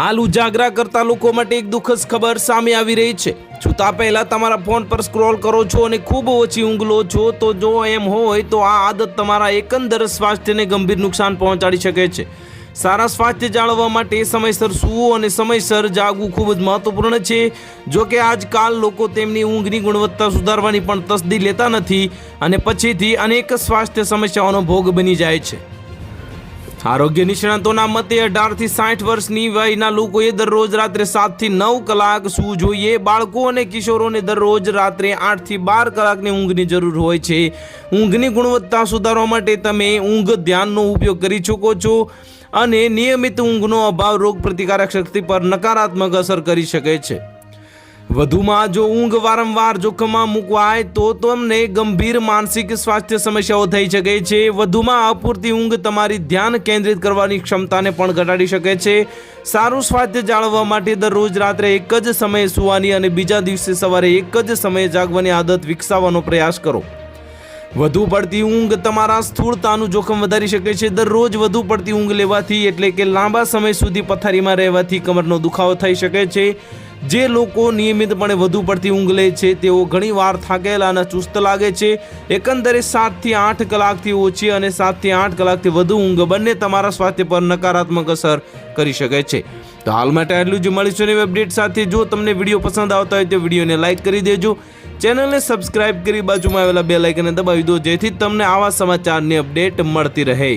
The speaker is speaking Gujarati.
હાલ ઉજાગરા કરતા લોકો માટે એક દુઃખદ ખબર સામે આવી રહી છે। સૂતા પહેલા તમારા ફોન પર સ્ક્રોલ કરો છો અને ખૂબ ઓછી ઊંઘ લો છો તો જો એમ હોય તો આ આદત તમારા એકંદર સ્વાસ્થ્યને ગંભીર નુકસાન પહોંચાડી શકે છે। સારા સ્વાસ્થ્ય જાળવવા માટે સમયસર સૂવું અને સમયસર જાગવું ખૂબ જ મહત્વપૂર્ણ છે। જો કે આજકાલ લોકો તેમની ઊંઘની ગુણવત્તા સુધારવાની પણ તસદી લેતા નથી અને પછીથી અનેક સ્વાસ્થ્ય સમસ્યાઓનો ભોગ બની જાય છે। આરોગ્ય નિષ્ણાતોના મતે 18 થી 60 વર્ષની વયના લોકોએ દરરોજ રાત્રે 7 થી 9 કલાક સૂવું જોઈએ। બાળકો અને કિશોરોને દરરોજ રાત્રે 8 થી 12 કલાકની ઊંઘની જરૂર હોય છે। ઊંઘની ગુણવત્તા સુધારવા માટે તમે ઊંઘ ધ્યાનનો ઉપયોગ કરી શકો છો અને નિયમિત ઊંઘનો અભાવ રોગ પ્રતિકારક શક્તિ પર નકારાત્મક અસર કરી શકે છે। વધુમાં જો ઊંઘ વારંવાર જોખમમાં મૂકવાય તો તમને ગંભીર માનસિક સ્વાસ્થ્ય સમસ્યાઓ થઈ શકે છે। વધુમાં અપૂરતી ઊંઘ તમારી ધ્યાન કેન્દ્રિત કરવાની ક્ષમતાને પણ ઘટાડી શકે છે। સારું સ્વાસ્થ્ય જાળવવા માટે દરરોજ રાત્રે એક જ સમયે સૂવાની અને બીજા દિવસે સવારે એક જ સમયે જાગવાની આદત વિકસાવવાનો પ્રયાસ કરો। વધુ પડતી ઊંઘ તમારા સ્થૂળતાનું જોખમ વધારી શકે છે। દરરોજ વધુ પડતી ઊંઘ લેવાથી એટલે કે લાંબા સમય સુધી પથારીમાં રહેવાથી કમરનો દુખાવો થઈ શકે છે। જે લોકો નિયમિતપણે વધુ પડતી ઊંઘ લે છે તેઓ ઘણીવાર થાકેલા અને ચુસ્ત લાગે છે। એકંદરે 7 થી 8 કલાકથી ઓછી અને 7 થી 8 કલાકથી વધુ ઊંઘ બંને તમારા સ્વાસ્થ્ય પર નકારાત્મક અસર કરી શકે છે। તો હાલ માટે આટલું જ। મળીશું નવી અપડેટ સાથે। જો તમને વિડીયો પસંદ આવતા હોય તો વિડીયોને લાઇક કરી દેજો, ચેનલને સબસ્ક્રાઇબ કરી બાજુમાં આવેલા બેલ આઇકનને દબાવી દો જેથી તમને આવા સમાચારની અપડેટ મળતી રહે।